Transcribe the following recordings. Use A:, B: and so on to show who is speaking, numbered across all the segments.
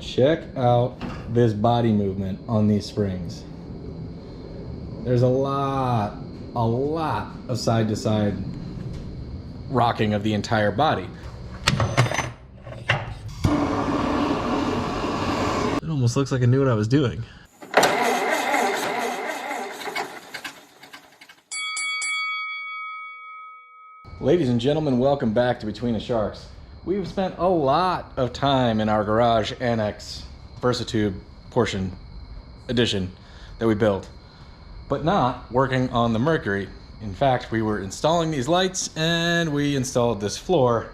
A: Check out this body movement on these springs. There's a lot of side to side rocking of the entire body. It almost looks like I knew what I was doing. Ladies and gentlemen, welcome back to Between the Sharks. We've spent a lot of time in our garage annex Versatube portion addition that we built, but not working on the Mercury. In fact, we were installing these lights and we installed this floor,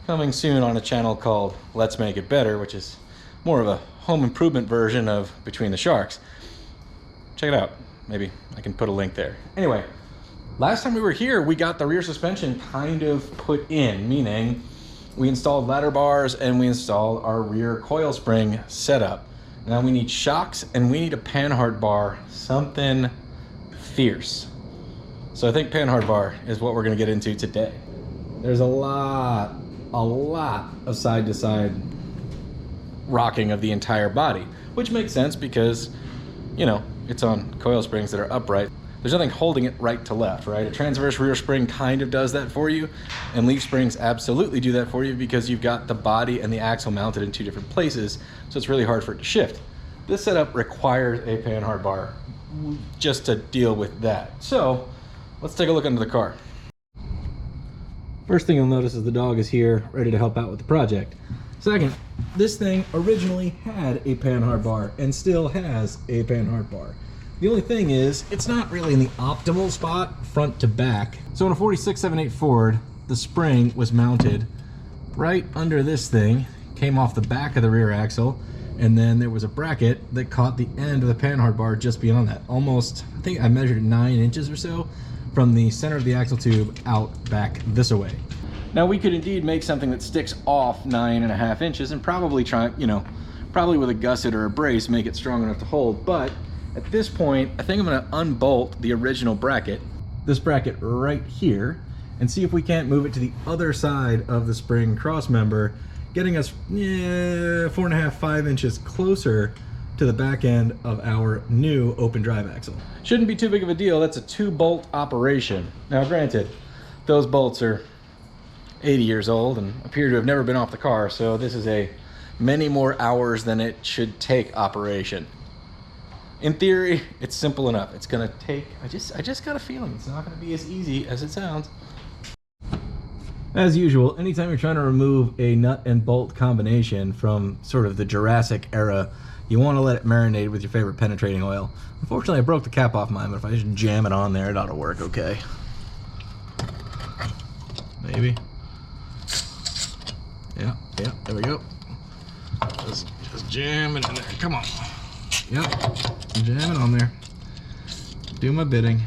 A: coming soon on a channel called Let's Make It Better, which is more of a home improvement version of Between the Sharks. Check it out. Maybe I can put a link there. Anyway, last time we were here, we got the rear suspension kind of put in, meaning we installed ladder bars and we installed our rear coil spring setup. Now we need shocks and we need a PANHARD bar, something fierce. So I think PANHARD bar is what we're gonna get into today. There's a lot of side to side rocking of the entire body, which makes sense because, you know, it's on coil springs that are upright. There's nothing holding it right to left, right? A transverse rear spring kind of does that for you, and leaf springs absolutely do that for you because you've got the body and the axle mounted in two different places, so it's really hard for it to shift. This setup requires a PANHARD bar just to deal with that. So let's take a look under the car. First thing you'll notice is the dog is here, ready to help out with the project. Second, this thing originally had a PANHARD bar and still has a PANHARD bar. The only thing is, it's not really in the optimal spot, front to back. So in a 4678 Ford, the spring was mounted right under this thing, came off the back of the rear axle, and then there was a bracket that caught the end of the PANHARD bar just beyond that. Almost, I think I measured 9 inches or so from the center of the axle tube out back this away. Now we could indeed make something that sticks off 9.5 inches and probably try, you know, probably with a gusset or a brace, make it strong enough to hold, but at this point, I think I'm gonna unbolt the original bracket, this bracket right here, and see if we can't move it to the other side of the spring cross member, getting us 4.5, 5 inches closer to the back end of our new open drive axle. Shouldn't be too big of a deal. That's a 2-bolt operation. Now granted, those bolts are 80 years old and appear to have never been off the car, so this is a many more hours than it should take operation. In theory, it's simple enough. It's gonna take, I just got a feeling it's not gonna be as easy as it sounds. As usual, anytime you're trying to remove a nut and bolt combination from sort of the Jurassic era, you wanna let it marinate with your favorite penetrating oil. Unfortunately, I broke the cap off mine, but if I just jam it on there, it ought to work okay. Maybe. Yeah, there we go. Just jam it in there, come on. Yep, jam it on there. Do my bidding.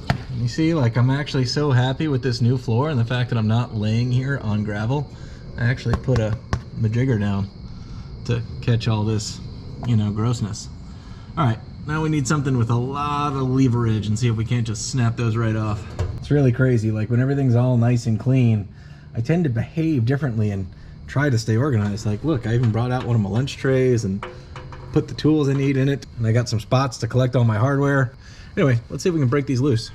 A: And you see, like, I'm actually so happy with this new floor and the fact that I'm not laying here on gravel. I actually put a majigger down to catch all this, you know, grossness. All right, now we need something with a lot of leverage and see if we can't just snap those right off. It's really crazy, like when everything's all nice and clean, I tend to behave differently and try to stay organized. Like, look, I even brought out one of my lunch trays and put the tools I need in it, and I got some spots to collect all my hardware. Anyway, let's see if we can break these loose.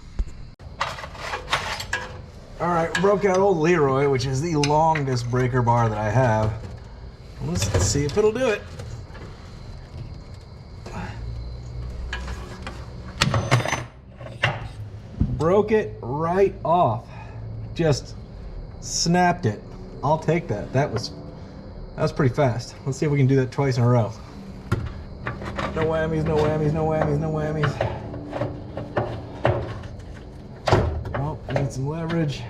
A: All right, broke out old Leroy, which is the longest breaker bar that I have. Let's see if it'll do it. Broke it right off. Just snapped it. I'll take that. That was pretty fast. Let's see if we can do that twice in a row. No whammies, no whammies, no whammies, no whammies. Oh, I need some leverage.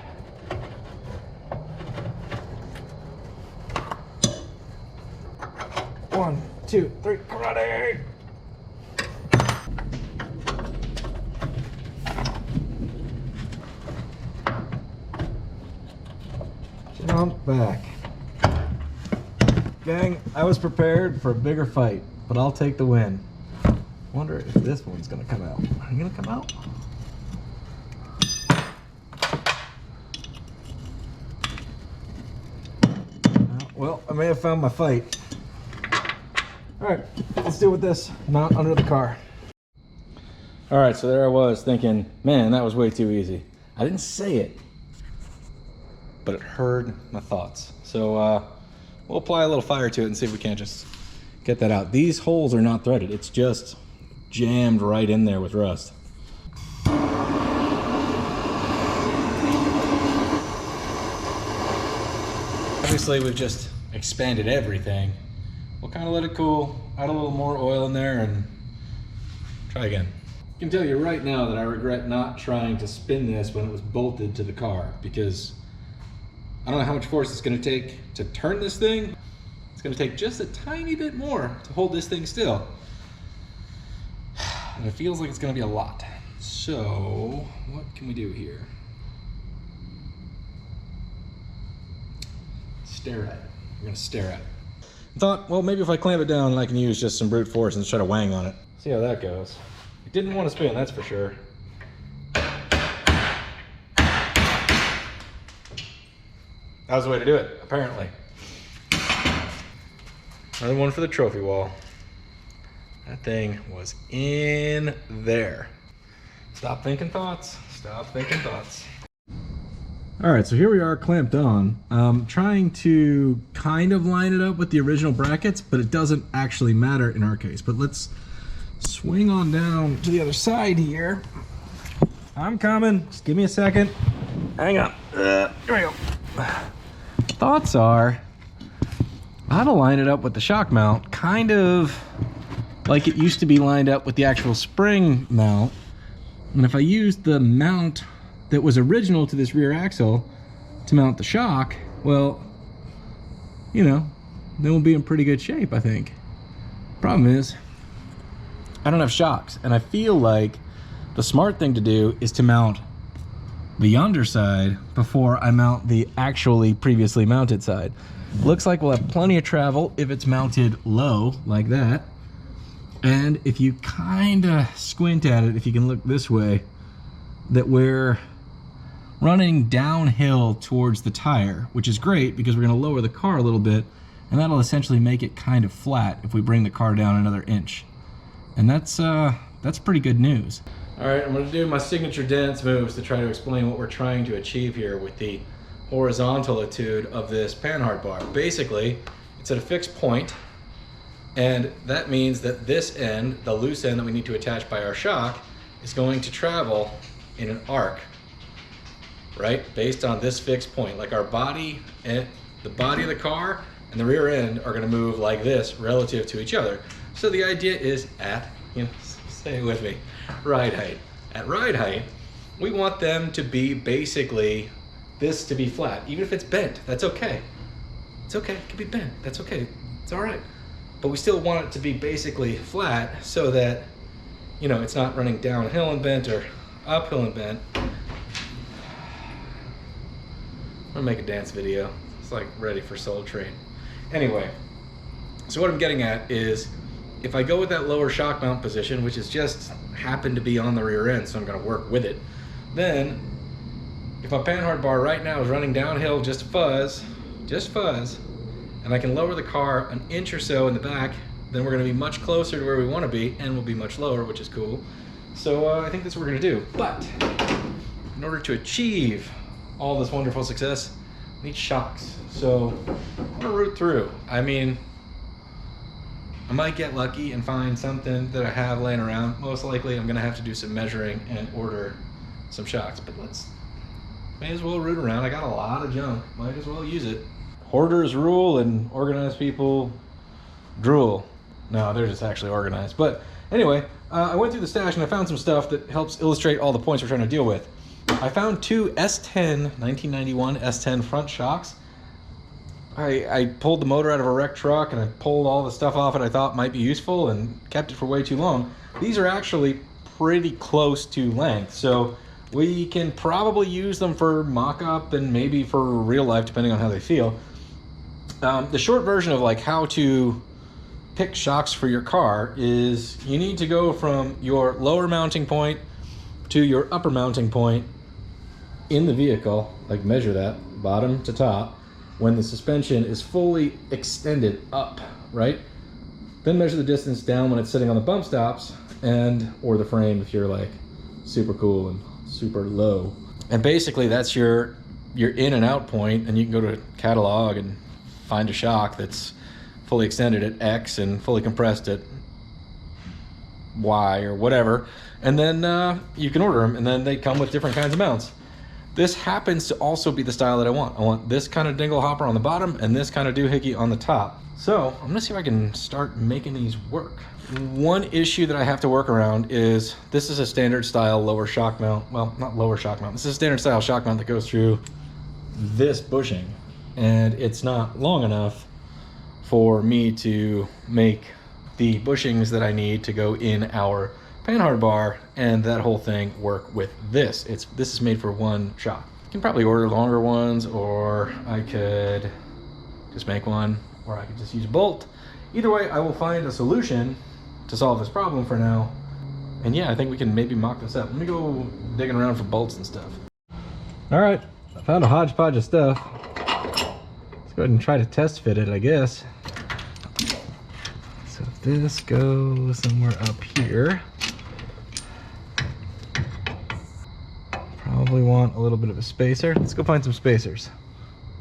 A: One, two, three, karate! Jump back. Gang, I was prepared for a bigger fight, but I'll take the win. Wonder if this one's gonna come out. Are you gonna come out? Well, I may have found my fight. All right, let's deal with this mount under the car. All right, so there I was thinking, man, that was way too easy. I didn't say it, but it heard my thoughts. So we'll apply a little fire to it and see if we can't just get that out. These holes are not threaded. It's just jammed right in there with rust. Obviously, we've just expanded everything. We'll kind of let it cool, add a little more oil in there, and try again. I can tell you right now that I regret not trying to spin this when it was bolted to the car, because I don't know how much force it's going to take to turn this thing. It's going to take just a tiny bit more to hold this thing still. And it feels like it's going to be a lot. So what can we do here? Stare at it. We're going to stare at it. I thought, well, maybe if I clamp it down, I can use just some brute force and try to wang on it. See how that goes. It didn't want to spin, that's for sure. That was the way to do it, apparently. Another one for the trophy wall. That thing was in there. Stop thinking thoughts. Stop thinking thoughts. All right, so here we are clamped on. Trying to kind of line it up with the original brackets, but it doesn't actually matter in our case. But let's swing on down to the other side here. I'm coming, just give me a second. Hang on, here we go. Thoughts are, how to line it up with the shock mount, kind of like it used to be lined up with the actual spring mount. And if I used the mount that was original to this rear axle to mount the shock, well, you know, then we'll be in pretty good shape, I think. Problem is, I don't have shocks, and I feel like the smart thing to do is to mount the underside before I mount the actually previously mounted side. Looks like we'll have plenty of travel if it's mounted low like that. And if you kind of squint at it, if you can look this way, that we're running downhill towards the tire, which is great because we're going to lower the car a little bit, and that'll essentially make it kind of flat if we bring the car down another inch. And that's pretty good news. All right, I'm going to do my signature dance moves to try to explain what we're trying to achieve here with the horizontalitude of this panhard bar. Basically, it's at a fixed point, and that means that this end, the loose end that we need to attach by our shock, is going to travel in an arc, right? Based on this fixed point. Like our body and the body of the car and the rear end are going to move like this relative to each other. So the idea is at, you know, say it with me, ride height. At ride height, we want them to be basically this to be flat. Even if it's bent, that's okay. It's okay, it can be bent, that's okay, it's all right. But we still want it to be basically flat so that, you know, it's not running downhill and bent or uphill and bent. I'm gonna make a dance video. It's like ready for Soul Train. Anyway, so what I'm getting at is, if I go with that lower shock mount position, which is just happened to be on the rear end, so I'm gonna work with it, then if my panhard bar right now is running downhill just fuzz, and I can lower the car an inch or so in the back, then we're gonna be much closer to where we wanna be, and we'll be much lower, which is cool. So I think that's what we're gonna do. But in order to achieve all this wonderful success, I need shocks. So I'm gonna root through. I mean, I might get lucky and find something that I have laying around. Most likely I'm gonna have to do some measuring and order some shocks, but may as well root around. I got a lot of junk, might as well use it. Hoarders rule and organized people drool. No, they're just actually organized. But anyway, I went through the stash and I found some stuff that helps illustrate all the points we're trying to deal with. I found two S10, 1991 S10 front shocks. I pulled the motor out of a wrecked truck and I pulled all the stuff off it I thought might be useful and kept it for way too long. These are actually pretty close to length, so we can probably use them for mock-up and maybe for real life, depending on how they feel. The short version of like how to pick shocks for your car is you need to go from your lower mounting point to your upper mounting point in the vehicle, like measure that bottom to top, when the suspension is fully extended up, right? Then measure the distance down when it's sitting on the bump stops or the frame if you're like super cool and super low. And basically that's your in and out point, and you can go to catalog and find a shock that's fully extended at X and fully compressed at Y or whatever, and then you can order them, and then they come with different kinds of mounts. This happens to also be the style that I want. I want this kind of dingle hopper on the bottom and this kind of doohickey on the top. So I'm gonna see if I can start making these work. One issue that I have to work around is this is a standard style lower shock mount. Well, not lower shock mount. This is a standard style shock mount that goes through this bushing, and it's not long enough for me to make the bushings that I need to go in our PANHARD bar and that whole thing work with this. This is made for one shock. You can probably order longer ones, or I could just make one, or I could just use a bolt. Either way, I will find a solution to solve this problem for now. And yeah, I think we can maybe mock this up. Let me go digging around for bolts and stuff. All right, I found a hodgepodge of stuff. Let's go ahead and try to test fit it, I guess. So this goes somewhere up here. Probably want a little bit of a spacer. Let's go find some spacers,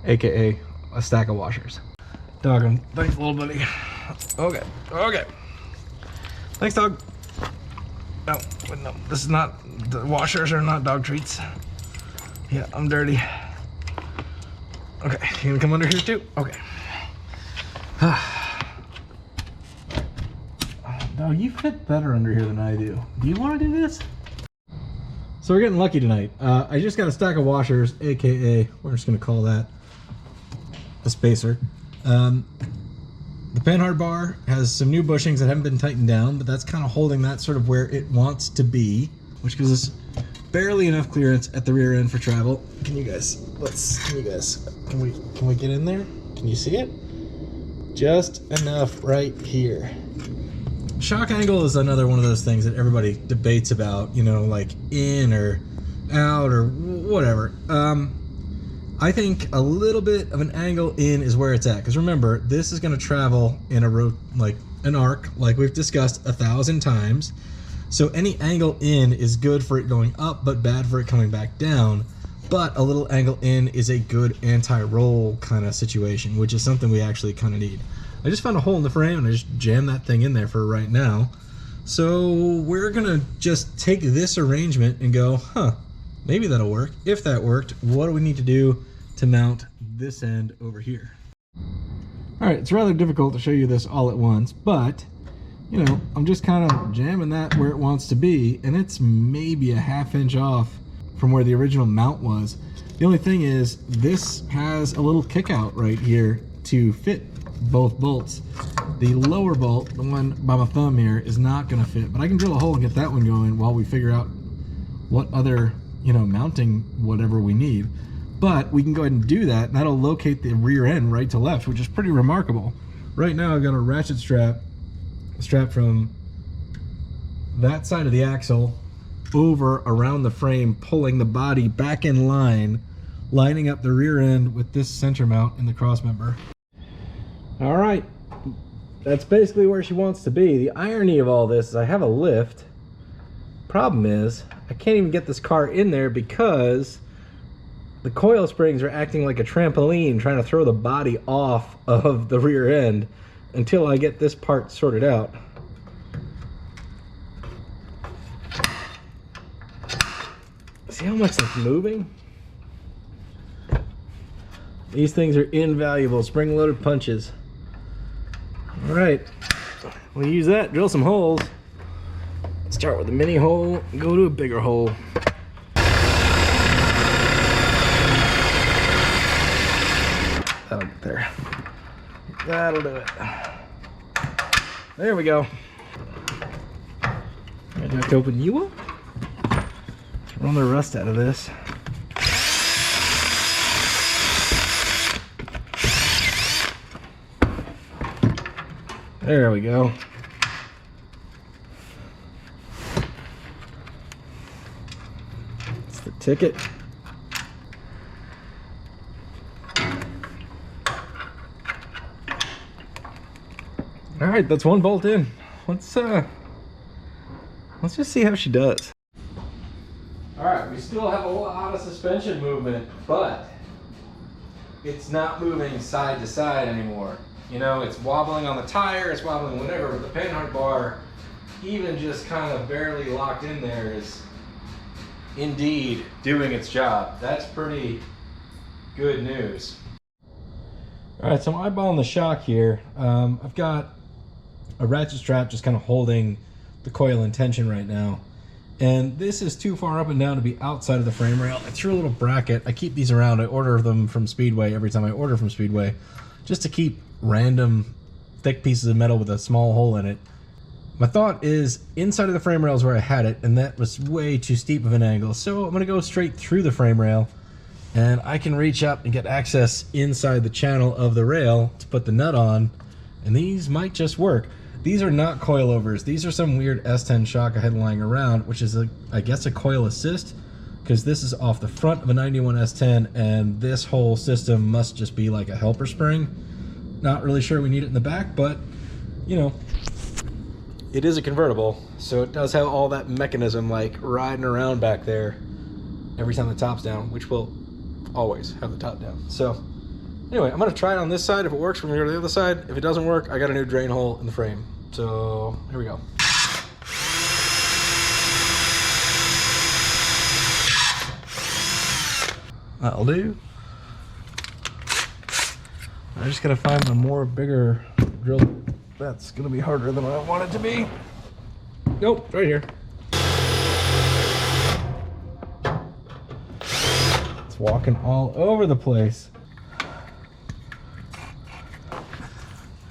A: AKA a stack of washers. Dog, thanks little buddy. Okay, okay. Thanks dog. No, wait, no, this is not, the washers are not dog treats. Yeah, I'm dirty. Okay, you gonna come under here too? Okay. Dog, you fit better under here than I do. Do you want to do this? So we're getting lucky tonight. I just got a stack of washers, AKA, we're just gonna call that a spacer. The PANHARD bar has some new bushings that haven't been tightened down, but that's kind of holding that sort of where it wants to be, which gives us barely enough clearance at the rear end for travel. Can we get in there? Can you see it? Just enough right here. Shock angle is another one of those things that everybody debates about, you know, like in or out or whatever. I think a little bit of an angle in is where it's at, because remember, this is going to travel in an arc, like we've discussed 1,000 times. So any angle in is good for it going up, but bad for it coming back down. But a little angle in is a good anti-roll kind of situation, which is something we actually kind of need. I just found a hole in the frame and I just jammed that thing in there for right now. So we're gonna just take this arrangement and go, huh, maybe that'll work. If that worked, what do we need to do to mount this end over here? All right, it's rather difficult to show you this all at once, but you know, I'm just kind of jamming that where it wants to be, and it's maybe a ½ inch off from where the original mount was. The only thing is this has a little kick out right here to fit both bolts. The lower bolt, the one by my thumb here, is not gonna fit, but I can drill a hole and get that one going while we figure out what other, you know, mounting whatever we need. But we can go ahead and do that, and that'll locate the rear end right to left, which is pretty remarkable. Right now I've got a ratchet strap from that side of the axle over around the frame, pulling the body back in line, lining up the rear end with this center mount in the cross member. All right, that's basically where she wants to be. The irony of all this is I have a lift. Problem is, I can't even get this car in there because the coil springs are acting like a trampoline trying to throw the body off of the rear end until I get this part sorted out. See how much it's moving? These things are invaluable, spring-loaded punches. All right, we'll use that, drill some holes. Start with a mini hole, go to a bigger hole. That'll get there. That'll do it. There we go. I have to open you up. Let's run the rust out of this. There we go. That's the ticket. All right, that's one bolt in. Let's just see how she does. All right, we still have a lot of suspension movement, but it's not moving side to side anymore. You know, it's wobbling on the tire, it's wobbling whatever, but the Panhard bar, even just kind of barely locked in there, is indeed doing its job. That's pretty good news. All right, so I'm eyeballing the shock here. I've got a ratchet strap just kind of holding the coil in tension right now. And this is too far up and down to be outside of the frame rail. I threw a little bracket. I keep these around. I order them from Speedway every time I order from Speedway, just to keep random thick pieces of metal with a small hole in it. My thought is inside of the frame rail is where I had it, and that was way too steep of an angle. So I'm gonna go straight through the frame rail, and I can reach up and get access inside the channel of the rail to put the nut on, and these might just work. These are not coilovers. These are some weird S10 shock I had lying around, which is, I guess, a coil assist, because this is off the front of a 91 S10, and this whole system must just be like a helper spring. Not really sure we need it in the back, but, you know, it is a convertible, so it does have all that mechanism like riding around back there every time the top's down, which will always have the top down. So anyway, I'm gonna try it on this side. If it works, we're gonna go to the other side. If it doesn't work, I got a new drain hole in the frame. So here we go. That'll do. I just gotta find a more bigger drill. That's gonna be harder than I want it to be. Nope, right here. It's walking all over the place.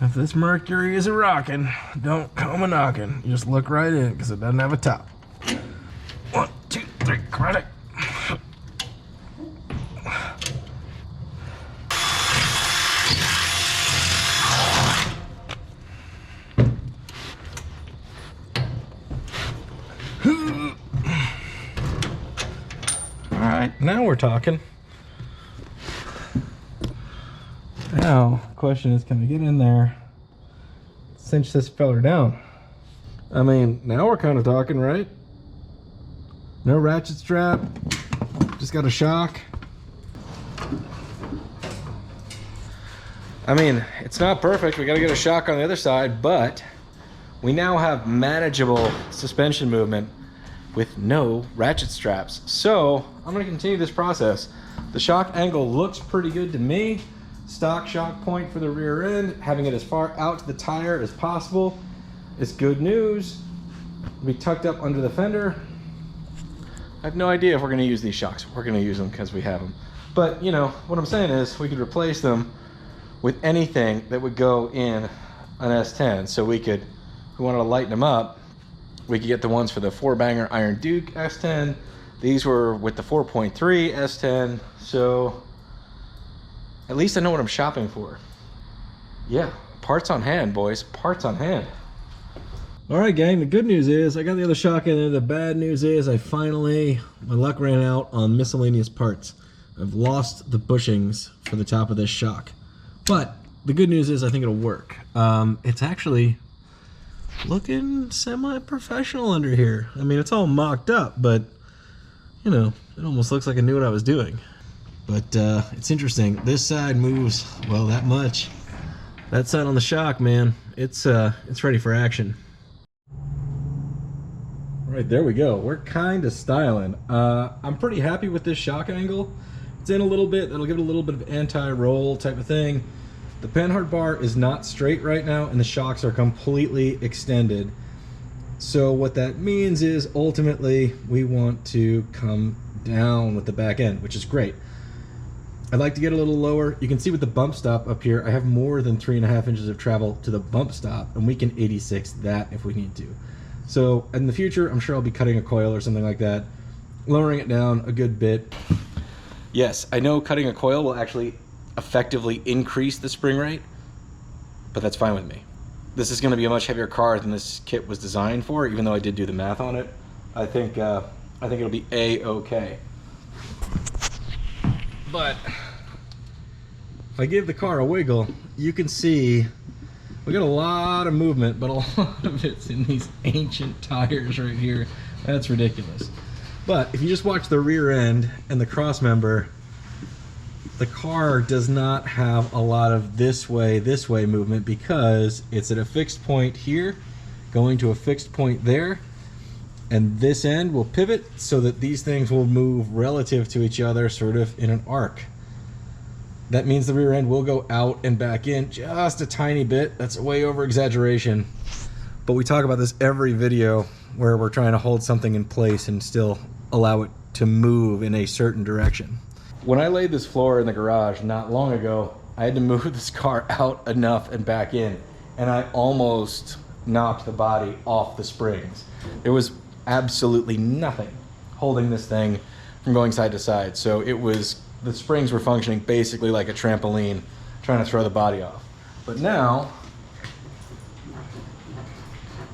A: If this Mercury is a rockin', don't come a knockin'. You just look right in because it doesn't have a top. 1, 2, 3, credit. All right, now we're talking. Now, the question is, can we get in there, cinch this feller down? I mean, now we're kind of talking, right? No ratchet strap, just got a shock. I mean, it's not perfect. We got to get a shock on the other side, but we now have manageable suspension movement with no ratchet straps. So I'm going to continue this process. The shock angle looks pretty good to me. Stock shock point for the rear end, having it as far out to the tire as possible is good news. It'll be tucked up under the fender. I have no idea if we're going to use these shocks. We're going to use them because we have them. But, you know, what I'm saying is we could replace them with anything that would go in an S10. So we could, if we wanted to lighten them up, we could get the ones for the 4-banger Iron Duke S10. These were with the 4.3 S10. So at least I know what I'm shopping for. Yeah, parts on hand, boys. Parts on hand. All right, gang, the good news is I got the other shock in there. The bad news is my luck ran out on miscellaneous parts. I've lost the bushings for the top of this shock. But the good news is I think it'll work. It's actually looking semi-professional under here. I mean, it's all mocked up, but, you know, it almost looks like I knew what I was doing. But it's interesting. This side moves, well, that much. That side on the shock, man, it's ready for action. All right, there we go. We're kind of styling. I'm pretty happy with this shock angle. It's in a little bit. That'll give it a little bit of anti-roll type of thing. The Panhard bar is not straight right now, and the shocks are completely extended. So what that means is ultimately we want to come down with the back end, which is great. I'd like to get a little lower. You can see with the bump stop up here, I have more than 3.5 inches of travel to the bump stop, and we can 86 that if we need to. So in the future, I'm sure I'll be cutting a coil or something like that, lowering it down a good bit. Yes, I know cutting a coil will actually effectively increase the spring rate, but that's fine with me. This is going to be a much heavier car than this kit was designed for, even though I did do the math on it. I think it'll be a-okay. But if I give the car a wiggle, you can see We got a lot of movement, but a lot of it's in these ancient tires right here. That's ridiculous. But if you just watch the rear end and the cross member, the car does not have a lot of this way movement because it's at a fixed point here, going to a fixed point there, and this end will pivot so that these things will move relative to each other, sort of in an arc. That means the rear end will go out and back in just a tiny bit. That's a way over exaggeration. But we talk about this every video where we're trying to hold something in place and still allow it to move in a certain direction. When I laid this floor in the garage not long ago, I had to move this car out enough and back in, and I almost knocked the body off the springs. There was absolutely nothing holding this thing from going side to side. So it was, the springs were functioning basically like a trampoline trying to throw the body off. But now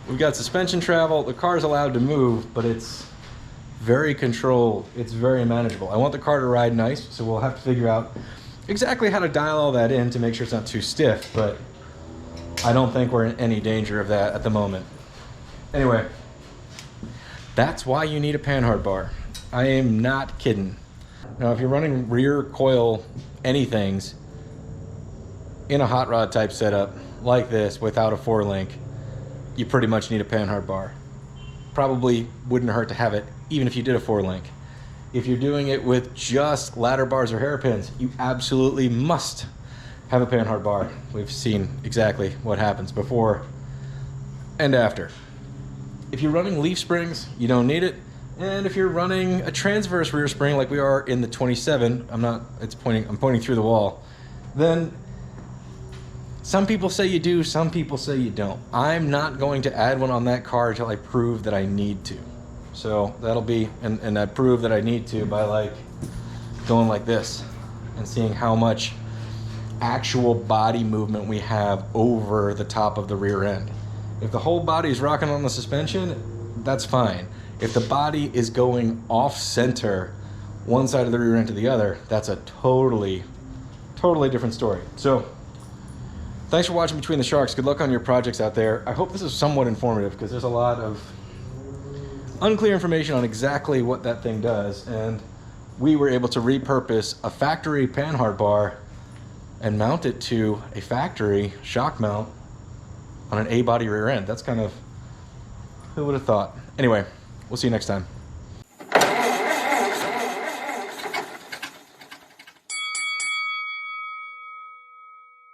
A: we've got suspension travel. The car's allowed to move, but it's very controlled. It's very manageable. I want the car to ride nice, so we'll have to figure out exactly how to dial all that in to make sure it's not too stiff, but I don't think we're in any danger of that at the moment. Anyway, that's why you need a Panhard bar. I am not kidding. Now, if you're running rear coil anythings in a hot rod type setup like this without a 4-link, you pretty much need a Panhard bar. Probably wouldn't hurt to have it even if you did a 4-link. If you're doing it with just ladder bars or hairpins, you absolutely must have a Panhard bar. We've seen exactly what happens before and after. If you're running leaf springs, you don't need it. And if you're running a transverse rear spring like we are in the 27, I'm pointing through the wall, then some people say you do, some people say you don't. I'm not going to add one on that car until I prove that I need to. So that'll be, and I prove that I need to by like going like this and seeing how much actual body movement we have over the top of the rear end. If the whole body is rocking on the suspension, that's fine. If the body is going off center, one side of the rear end to the other, that's a totally different story. So thanks for watching Between the Sharks. Good luck on your projects out there. I hope this is somewhat informative because there's a lot of unclear information on exactly what that thing does, and we were able to repurpose a factory Panhard bar and mount it to a factory shock mount on an A-body rear end. That's kind of, who would have thought? Anyway, we'll see you next time.